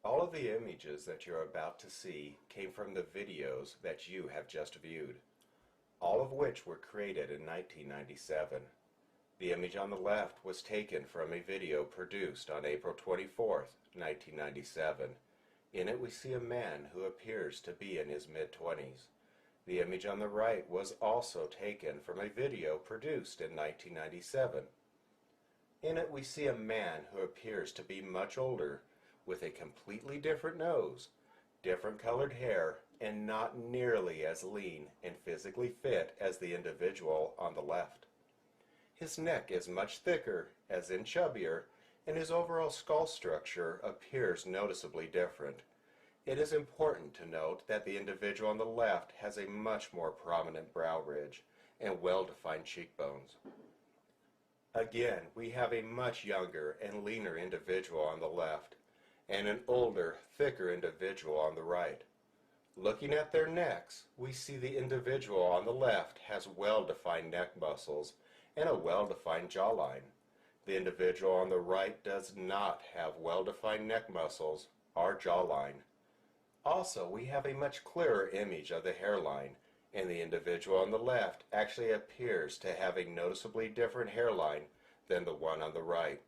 All of the images that you're about to see came from the videos that you have just viewed, all of which were created in 1997. The image on the left was taken from a video produced on April 24th, 1997. In it we see a man who appears to be in his mid-20s. The image on the right was also taken from a video produced in 1997. In it we see a man who appears to be much older, with a completely different nose, different colored hair, and not nearly as lean and physically fit as the individual on the left. His neck is much thicker, as in chubbier, and his overall skull structure appears noticeably different. It is important to note that the individual on the left has a much more prominent brow ridge and well-defined cheekbones. Again, we have a much younger and leaner individual on the left, and an older, thicker individual on the right. Looking at their necks, we see the individual on the left has well-defined neck muscles and a well-defined jawline. The individual on the right does not have well-defined neck muscles or jawline. Also, we have a much clearer image of the hairline, and the individual on the left actually appears to have a noticeably different hairline than the one on the right.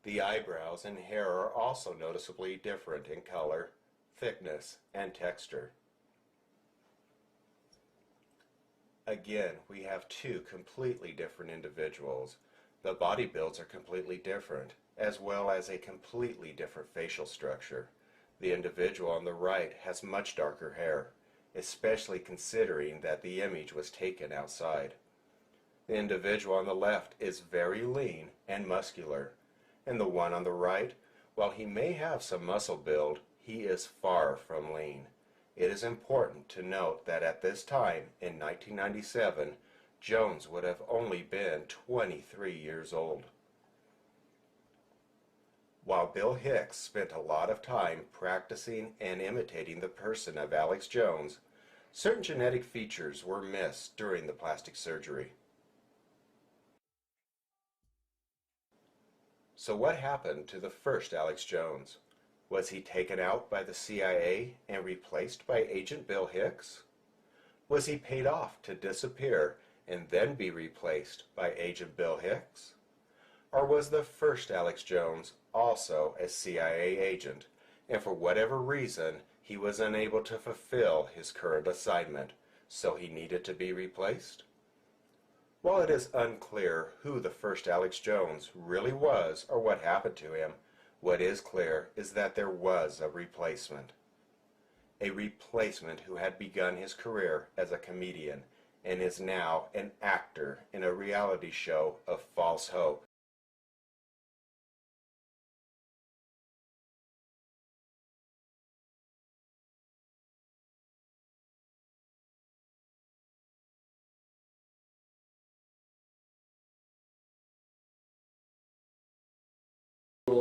The eyebrows and hair are also noticeably different in color, thickness, and texture. Again, we have two completely different individuals. The body builds are completely different, as well as a completely different facial structure. The individual on the right has much darker hair, especially considering that the image was taken outside. The individual on the left is very lean and muscular, and the one on the right, while he may have some muscle build, he is far from lean. It is important to note that at this time, in 1997, Jones would have only been 23 years old. While Bill Hicks spent a lot of time practicing and imitating the person of Alex Jones, certain genetic features were missed during the plastic surgery. So what happened to the first Alex Jones? Was he taken out by the CIA and replaced by Agent Bill Hicks? Was he paid off to disappear and then be replaced by Agent Bill Hicks? Or was the first Alex Jones also a CIA agent, and for whatever reason he was unable to fulfill his current assignment, so he needed to be replaced? While it is unclear who the first Alex Jones really was or what happened to him, what is clear is that there was a replacement. A replacement who had begun his career as a comedian and is now an actor in a reality show of false hope.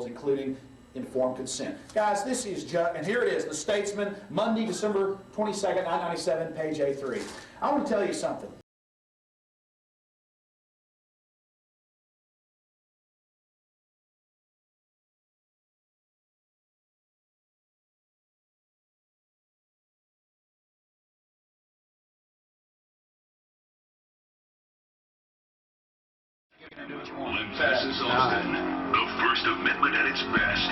Including informed consent. Guys, this is just, and here it is, The Statesman, Monday, December 22nd, 1997, page A3. I want to tell you something. This is Austin. The First Amendment at its best.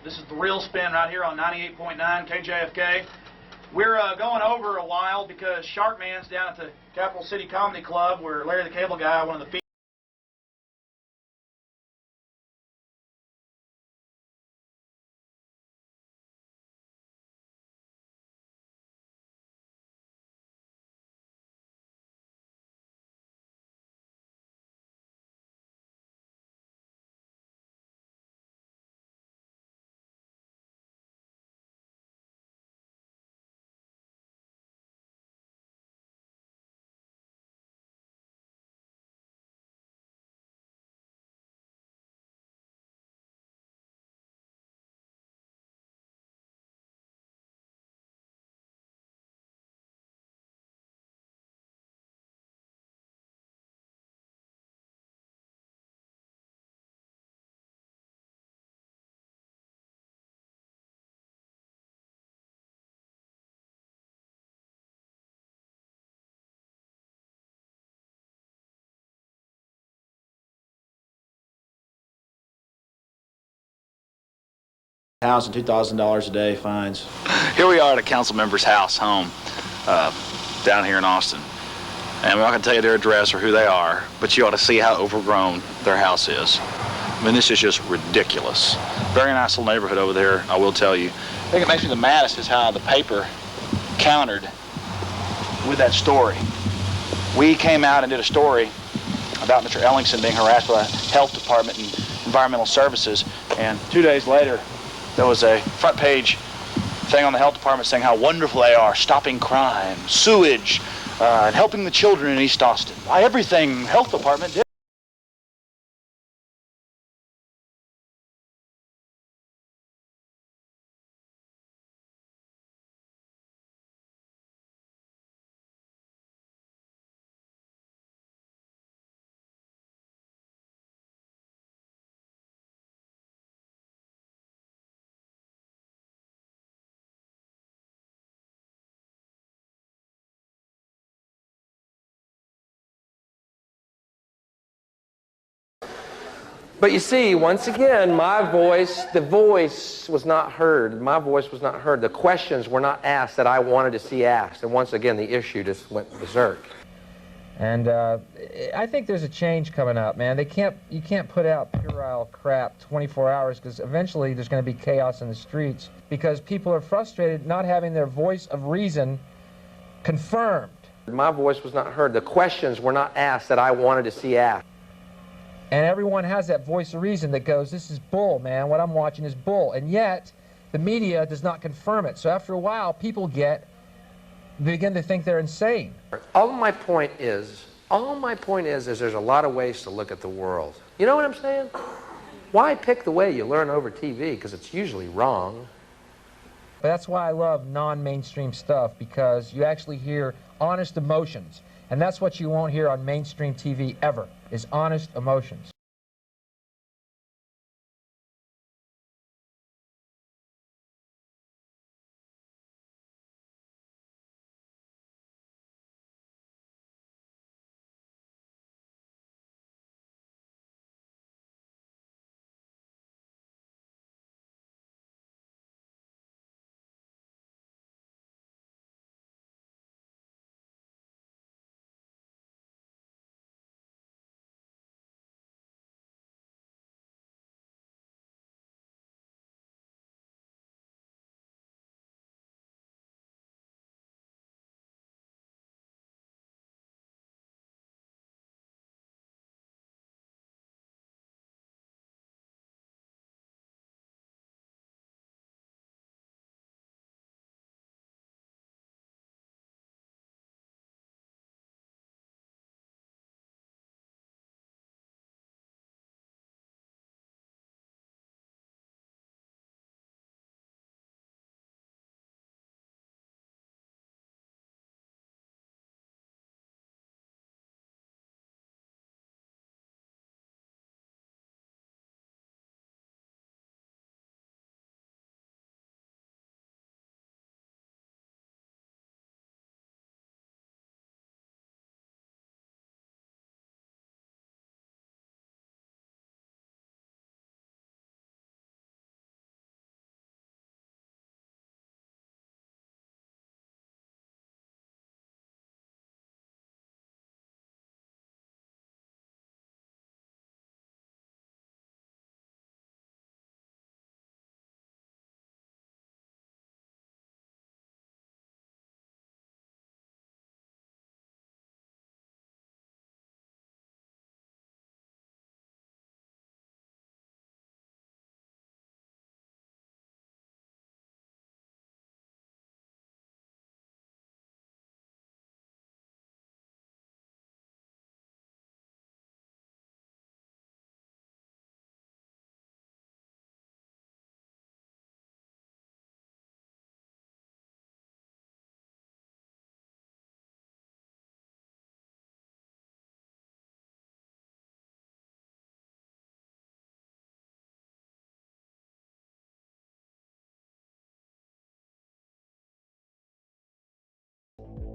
This is the Real Spin right here on 98.9 KJFK. We're going over a while because Sharkman's down at the Capital City Comedy Club where Larry the Cable Guy, one of the $2,000 a day fines. Here we are at a council member's house, home, down here in Austin. And I'm not going to tell you their address or who they are, but you ought to see how overgrown their house is. I mean, this is just ridiculous. Very nice little neighborhood over there, I will tell you. I think it makes me the maddest is how the paper countered with that story. We came out and did a story about Mr. Ellingson being harassed by the health department and environmental services, and 2 days later, there was a front page thing on the health department saying how wonderful they are, stopping crime, sewage, and helping the children in East Austin. Why, everything health department did. But you see, once again, the voice was not heard. My voice was not heard. The questions were not asked that I wanted to see asked. And once again, the issue just went berserk. And I think there's a change coming up, man. You can't put out puerile crap 24 hours, because eventually there's going to be chaos in the streets because people are frustrated not having their voice of reason confirmed. My voice was not heard. The questions were not asked that I wanted to see asked. And everyone has that voice of reason that goes, this is bull, man. What I'm watching is bull. And yet, the media does not confirm it. So after a while, people begin to think they're insane. All my point is there's a lot of ways to look at the world. You know what I'm saying? Why pick the way you learn over TV? Because it's usually wrong. But that's why I love non-mainstream stuff, because you actually hear honest emotions. And that's what you won't hear on mainstream TV ever, is honest emotions.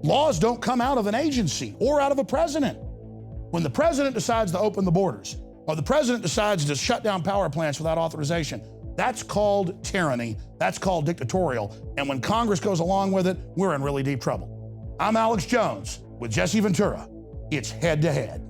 Laws don't come out of an agency or out of a president. When the president decides to open the borders, or the president decides to shut down power plants without authorization, That's called tyranny. That's called dictatorial. And when Congress goes along with it, we're in really deep trouble. I'm Alex Jones with Jesse Ventura. It's Head to Head.